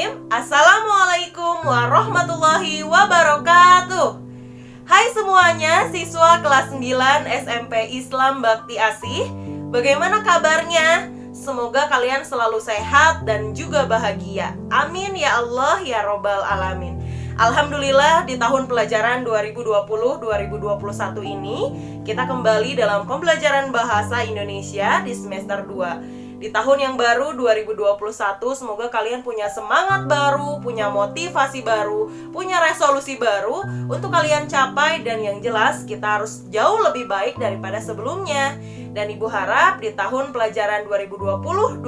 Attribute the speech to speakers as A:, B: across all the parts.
A: Bismillahirrahmanirrahim. Assalamualaikum warahmatullahi wabarakatuh. Hai semuanya, siswa kelas 9 SMP Islam Bakti Asih. Bagaimana kabarnya? Semoga kalian selalu sehat dan juga bahagia. Amin ya Allah ya Robbal Alamin. Alhamdulillah di tahun pelajaran 2020-2021 ini kita kembali dalam pembelajaran bahasa Indonesia di semester 2. Di tahun yang baru 2021, semoga kalian punya semangat baru, punya motivasi baru, punya resolusi baru untuk kalian capai, dan yang jelas kita harus jauh lebih baik daripada sebelumnya. Dan Ibu harap di tahun pelajaran 2020-2021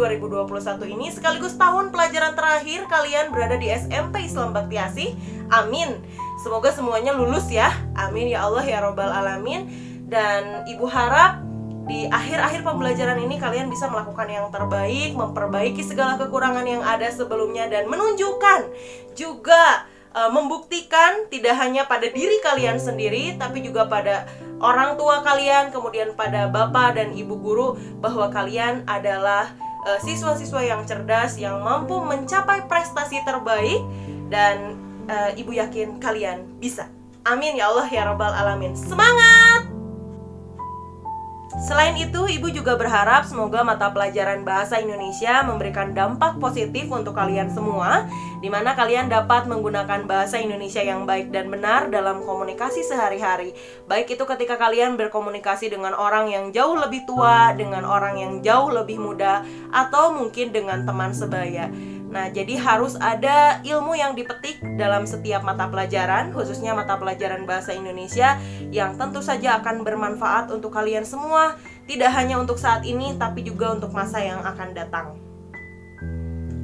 A: ini sekaligus tahun pelajaran terakhir kalian berada di SMP Islam Bakti Asih. Amin. Semoga semuanya lulus ya. Amin ya Allah ya Robbal Alamin. Dan Ibu harap di akhir-akhir pembelajaran ini kalian bisa melakukan yang terbaik, memperbaiki segala kekurangan yang ada sebelumnya, dan menunjukkan juga membuktikan tidak hanya pada diri kalian sendiri, tapi juga pada orang tua kalian, kemudian pada bapak dan ibu guru, bahwa kalian adalah siswa-siswa yang cerdas, yang mampu mencapai prestasi terbaik, dan ibu yakin kalian bisa. Amin ya Allah ya Rabbal Alamin. Semangat! Selain itu, Ibu juga berharap semoga mata pelajaran bahasa Indonesia memberikan dampak positif untuk kalian semua, di mana kalian dapat menggunakan bahasa Indonesia yang baik dan benar dalam komunikasi sehari-hari. Baik itu ketika kalian berkomunikasi dengan orang yang jauh lebih tua, dengan orang yang jauh lebih muda, atau mungkin dengan teman sebaya. Nah, jadi harus ada ilmu yang dipetik dalam setiap mata pelajaran, khususnya mata pelajaran bahasa Indonesia, yang tentu saja akan bermanfaat untuk kalian semua, tidak hanya untuk saat ini, tapi juga untuk masa yang akan datang.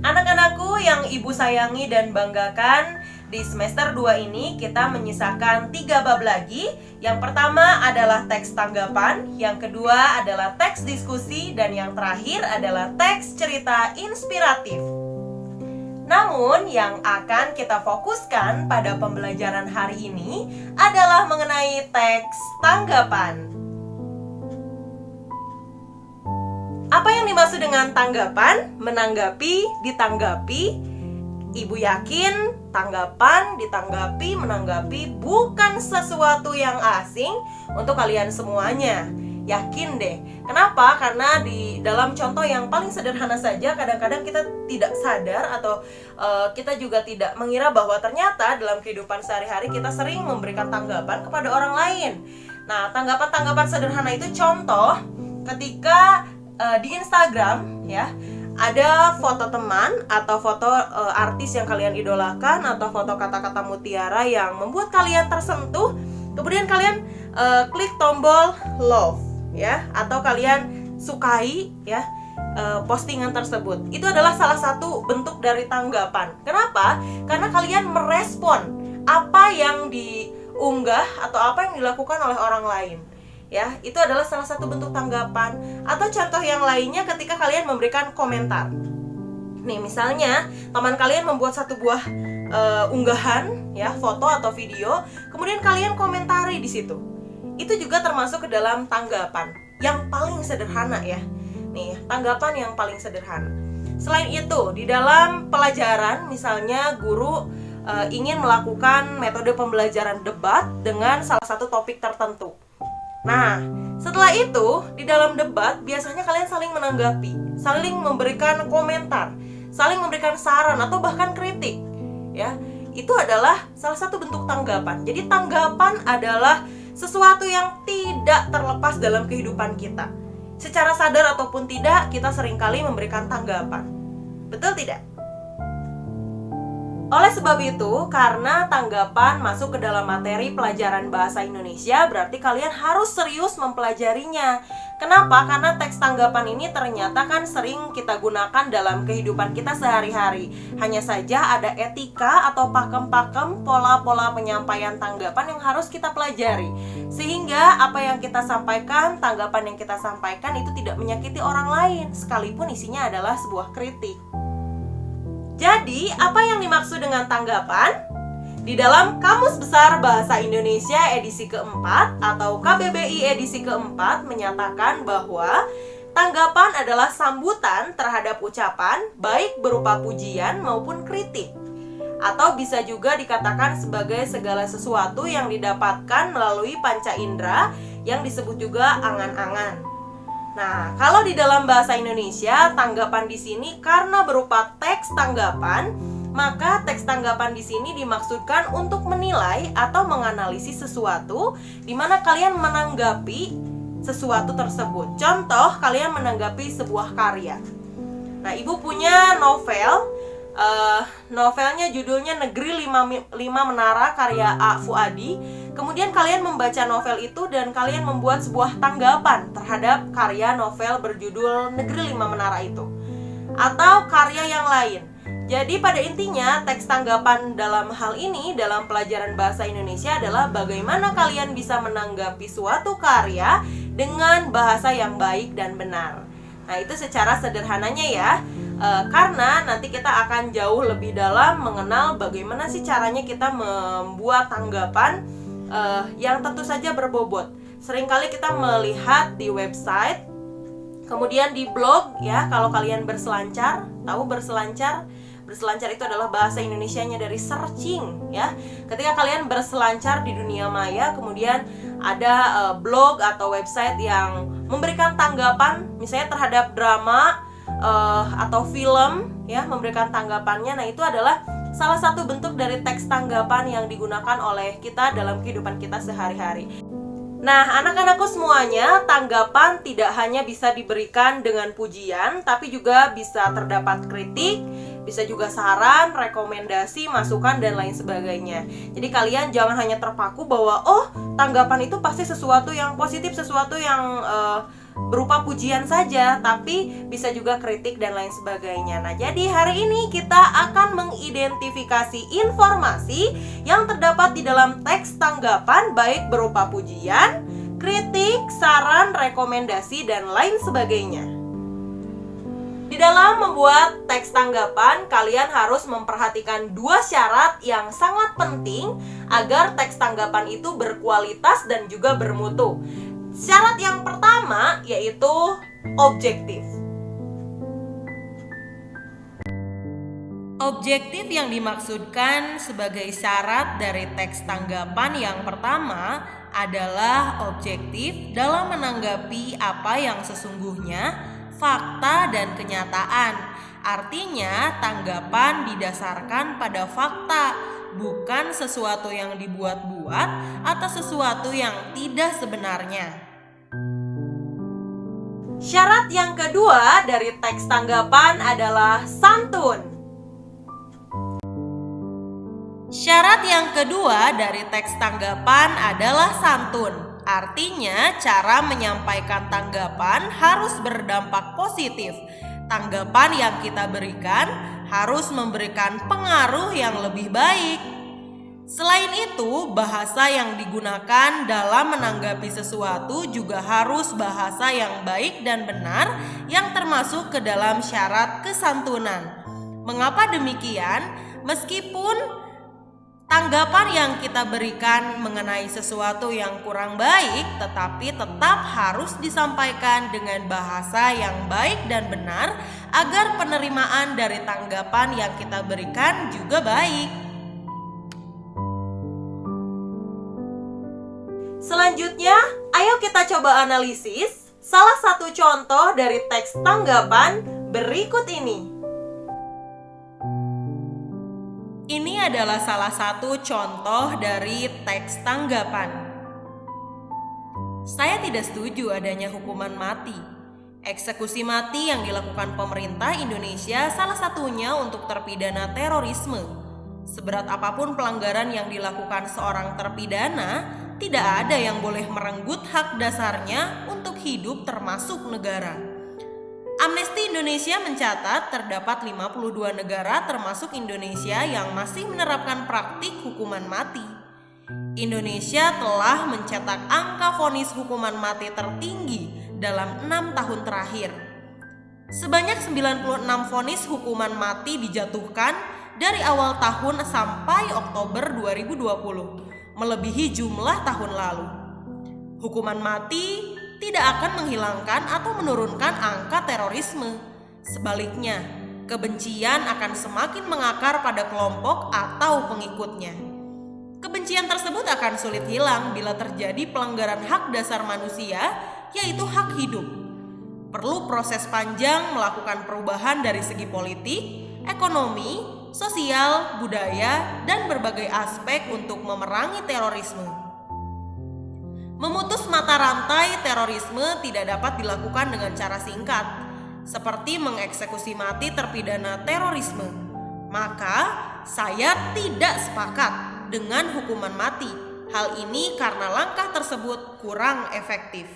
A: Anak-anakku yang Ibu sayangi dan banggakan, di semester 2 ini kita menyisakan 3 bab lagi. Yang pertama adalah teks tanggapan, yang kedua adalah teks diskusi, dan yang terakhir adalah teks cerita inspiratif. Namun, yang akan kita fokuskan pada pembelajaran hari ini adalah mengenai teks tanggapan. Apa yang dimaksud dengan tanggapan? Menanggapi, ditanggapi. Ibu yakin tanggapan, ditanggapi, menanggapi bukan sesuatu yang asing untuk kalian semuanya. Yakin deh. Kenapa? Karena di dalam contoh yang paling sederhana saja, kadang-kadang kita tidak sadar atau kita juga tidak mengira bahwa ternyata dalam kehidupan sehari-hari kita sering memberikan tanggapan kepada orang lain. Nah, tanggapan-tanggapan sederhana itu contoh ketika di Instagram ya, ada foto teman atau foto artis yang kalian idolakan, atau foto kata-kata mutiara yang membuat kalian tersentuh, kemudian kalian klik tombol love ya, atau kalian sukai ya postingan tersebut. Itu adalah salah satu bentuk dari tanggapan. Kenapa? Karena kalian merespon apa yang diunggah atau apa yang dilakukan oleh orang lain. Ya, itu adalah salah satu bentuk tanggapan. Atau contoh yang lainnya ketika kalian memberikan komentar. Nih, misalnya teman kalian membuat satu buah unggahan ya, foto atau video, kemudian kalian komentari di situ. Itu juga termasuk ke dalam tanggapan yang paling sederhana ya. Nih, tanggapan yang paling sederhana. Selain itu, di dalam pelajaran misalnya guru ingin melakukan metode pembelajaran debat dengan salah satu topik tertentu. Nah, setelah itu di dalam debat biasanya kalian saling menanggapi, saling memberikan komentar, saling memberikan saran atau bahkan kritik. Ya, itu adalah salah satu bentuk tanggapan. Jadi tanggapan adalah sesuatu yang tidak terlepas dalam kehidupan kita. Secara sadar ataupun tidak, kita seringkali memberikan tanggapan. Betul tidak? Oleh sebab itu, karena tanggapan masuk ke dalam materi pelajaran bahasa Indonesia, berarti kalian harus serius mempelajarinya. Kenapa? Karena teks tanggapan ini ternyata kan sering kita gunakan dalam kehidupan kita sehari-hari. Hanya saja ada etika atau pakem-pakem pola-pola penyampaian tanggapan yang harus kita pelajari. Sehingga apa yang kita sampaikan, tanggapan yang kita sampaikan itu tidak menyakiti orang lain, sekalipun isinya adalah sebuah kritik. Jadi, apa yang dimaksud dengan tanggapan? Di dalam Kamus Besar Bahasa Indonesia edisi keempat atau KBBI edisi keempat menyatakan bahwa Tanggapan adalah sambutan terhadap ucapan, baik berupa pujian maupun kritik. Atau bisa juga dikatakan sebagai segala sesuatu yang didapatkan melalui panca indera yang disebut juga angan-angan. Nah, kalau di dalam bahasa Indonesia, tanggapan di sini karena berupa teks tanggapan, maka teks tanggapan di sini dimaksudkan untuk menilai atau menganalisis sesuatu di mana kalian menanggapi sesuatu tersebut. Contoh, kalian menanggapi sebuah karya. Nah, Ibu punya novel. Novelnya judulnya Negeri Lima Menara karya A. Fuadi. Kemudian kalian membaca novel itu dan kalian membuat sebuah tanggapan terhadap karya novel berjudul Negeri Lima Menara itu. Atau karya yang lain. Jadi pada intinya teks tanggapan dalam hal ini dalam pelajaran bahasa Indonesia adalah bagaimana kalian bisa menanggapi suatu karya dengan bahasa yang baik dan benar. Nah, itu secara sederhananya ya. Karena nanti kita akan jauh lebih dalam mengenal bagaimana sih caranya kita membuat tanggapan yang tentu saja berbobot. Seringkali kita melihat di website, kemudian di blog ya, kalau kalian berselancar, tahu berselancar? Berselancar itu adalah bahasa Indonesianya dari searching ya. Ketika kalian berselancar di dunia maya, kemudian ada blog atau website yang memberikan tanggapan misalnya terhadap drama atau film ya, memberikan tanggapannya. Nah, itu adalah salah satu bentuk dari teks tanggapan yang digunakan oleh kita dalam kehidupan kita sehari-hari. Nah, anak-anakku semuanya, tanggapan tidak hanya bisa diberikan dengan pujian, tapi juga bisa terdapat kritik, bisa juga saran, rekomendasi, masukan, dan lain sebagainya. Jadi kalian jangan hanya terpaku bahwa tanggapan itu pasti sesuatu yang positif, sesuatu yang berupa pujian saja, tapi bisa juga kritik dan lain sebagainya. Nah, jadi hari ini kita akan mengidentifikasi informasi yang terdapat di dalam teks tanggapan, baik berupa pujian, kritik, saran, rekomendasi, dan lain sebagainya. Di dalam membuat teks tanggapan, kalian harus memperhatikan dua syarat yang sangat penting agar teks tanggapan itu berkualitas dan juga bermutu. Syarat yang pertama yaitu objektif. Objektif yang dimaksudkan sebagai syarat dari teks tanggapan yang pertama adalah objektif dalam menanggapi apa yang sesungguhnya, fakta dan kenyataan. Artinya, tanggapan didasarkan pada fakta, bukan sesuatu yang dibuat-buat atau sesuatu yang tidak sebenarnya. Syarat yang kedua dari teks tanggapan adalah santun. Syarat yang kedua dari teks tanggapan adalah santun. Artinya, cara menyampaikan tanggapan harus berdampak positif. Tanggapan yang kita berikan harus memberikan pengaruh yang lebih baik. Selain itu, bahasa yang digunakan dalam menanggapi sesuatu juga harus bahasa yang baik dan benar yang termasuk ke dalam syarat kesantunan. Mengapa demikian? Meskipun tanggapan yang kita berikan mengenai sesuatu yang kurang baik, tetapi tetap harus disampaikan dengan bahasa yang baik dan benar agar penerimaan dari tanggapan yang kita berikan juga baik. Selanjutnya, ayo kita coba analisis salah satu contoh dari teks tanggapan berikut ini. Ini adalah salah satu contoh dari teks tanggapan. Saya tidak setuju adanya hukuman mati. Eksekusi mati yang dilakukan pemerintah Indonesia salah satunya untuk terpidana terorisme. Seberat apapun pelanggaran yang dilakukan seorang terpidana, tidak ada yang boleh merenggut hak dasarnya untuk hidup termasuk negara. Amnesty Indonesia mencatat terdapat 52 negara termasuk Indonesia yang masih menerapkan praktik hukuman mati. Indonesia telah mencetak angka vonis hukuman mati tertinggi dalam 6 tahun terakhir. Sebanyak 96 vonis hukuman mati dijatuhkan dari awal tahun sampai Oktober 2020. Melebihi jumlah tahun lalu. Hukuman mati tidak akan menghilangkan atau menurunkan angka terorisme. Sebaliknya, kebencian akan semakin mengakar pada kelompok atau pengikutnya. Kebencian tersebut akan sulit hilang bila terjadi pelanggaran hak dasar manusia, yaitu hak hidup. Perlu proses panjang melakukan perubahan dari segi politik, ekonomi, sosial, budaya, dan berbagai aspek untuk memerangi terorisme. Memutus mata rantai terorisme tidak dapat dilakukan dengan cara singkat, seperti mengeksekusi mati terpidana terorisme. Maka, saya tidak sepakat dengan hukuman mati. Hal ini karena langkah tersebut kurang efektif.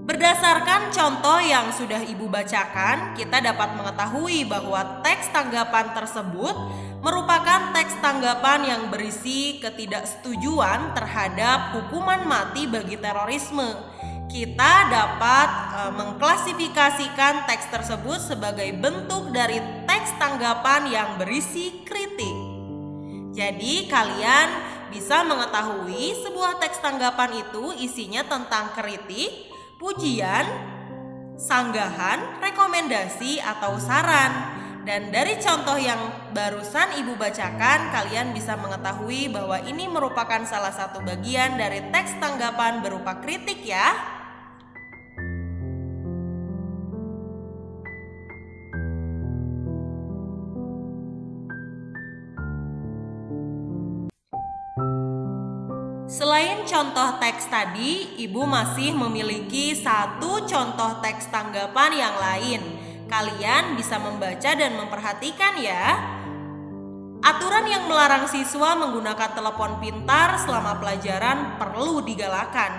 A: Berdasarkan contoh yang sudah Ibu bacakan, kita dapat mengetahui bahwa teks tanggapan tersebut merupakan teks tanggapan yang berisi ketidaksetujuan terhadap hukuman mati bagi terorisme. Kita dapat mengklasifikasikan teks tersebut sebagai bentuk dari teks tanggapan yang berisi kritik. Jadi kalian bisa mengetahui sebuah teks tanggapan itu isinya tentang kritik, pujian, sanggahan, rekomendasi, atau saran. Dan dari contoh yang barusan Ibu bacakan, kalian bisa mengetahui bahwa ini merupakan salah satu bagian dari teks tanggapan berupa kritik ya. Selain contoh teks tadi, Ibu masih memiliki satu contoh teks tanggapan yang lain. Kalian bisa membaca dan memperhatikan ya. Aturan yang melarang siswa menggunakan telepon pintar selama pelajaran perlu digalakkan.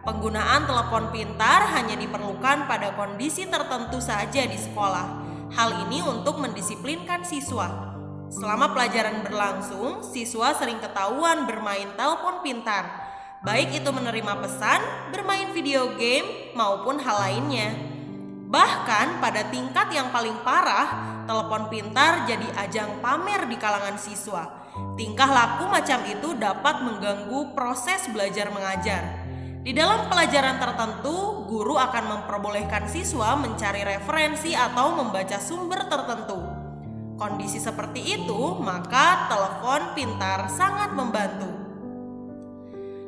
A: Penggunaan telepon pintar hanya diperlukan pada kondisi tertentu saja di sekolah. Hal ini untuk mendisiplinkan siswa. Selama pelajaran berlangsung, siswa sering ketahuan bermain telepon pintar, baik itu menerima pesan, bermain video game, maupun hal lainnya. Bahkan pada tingkat yang paling parah, telepon pintar jadi ajang pamer di kalangan siswa. Tingkah laku macam itu dapat mengganggu proses belajar mengajar. Di dalam pelajaran tertentu, guru akan memperbolehkan siswa mencari referensi atau membaca sumber tertentu. Kondisi seperti itu, maka telepon pintar sangat membantu.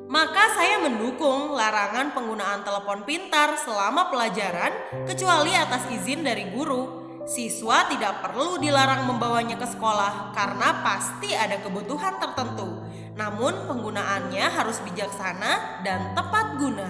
A: Maka saya mendukung larangan penggunaan telepon pintar selama pelajaran kecuali atas izin dari guru. Siswa tidak perlu dilarang membawanya ke sekolah karena pasti ada kebutuhan tertentu. Namun penggunaannya harus bijaksana dan tepat guna.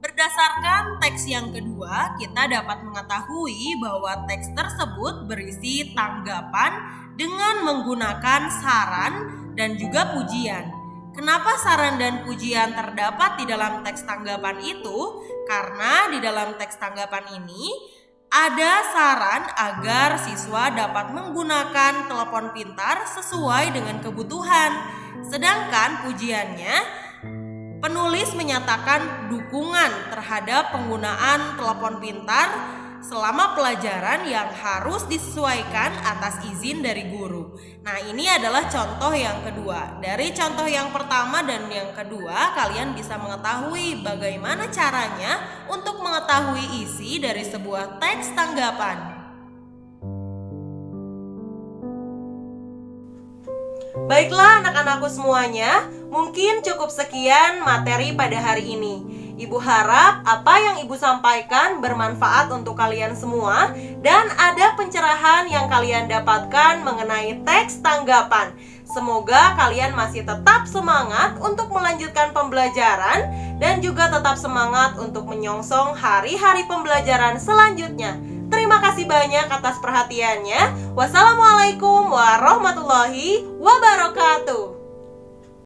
A: Berdasarkan teks yang kedua, kita dapat mengetahui bahwa teks tersebut berisi tanggapan dengan menggunakan saran dan juga pujian. Kenapa saran dan pujian terdapat di dalam teks tanggapan itu? Karena di dalam teks tanggapan ini ada saran agar siswa dapat menggunakan telepon pintar sesuai dengan kebutuhan. Sedangkan pujiannya, penulis menyatakan dukungan terhadap penggunaan telepon pintar selama pelajaran yang harus disesuaikan atas izin dari guru. Nah, ini adalah contoh yang kedua. Dari contoh yang pertama dan yang kedua, kalian bisa mengetahui bagaimana caranya untuk mengetahui isi dari sebuah teks tanggapan. Baiklah anak-anakku semuanya, mungkin cukup sekian materi pada hari ini. Ibu harap apa yang Ibu sampaikan bermanfaat untuk kalian semua dan ada pencerahan yang kalian dapatkan mengenai teks tanggapan. Semoga kalian masih tetap semangat untuk melanjutkan pembelajaran dan juga tetap semangat untuk menyongsong hari-hari pembelajaran selanjutnya. Terima kasih banyak atas perhatiannya. Wassalamualaikum warahmatullahi wabarakatuh.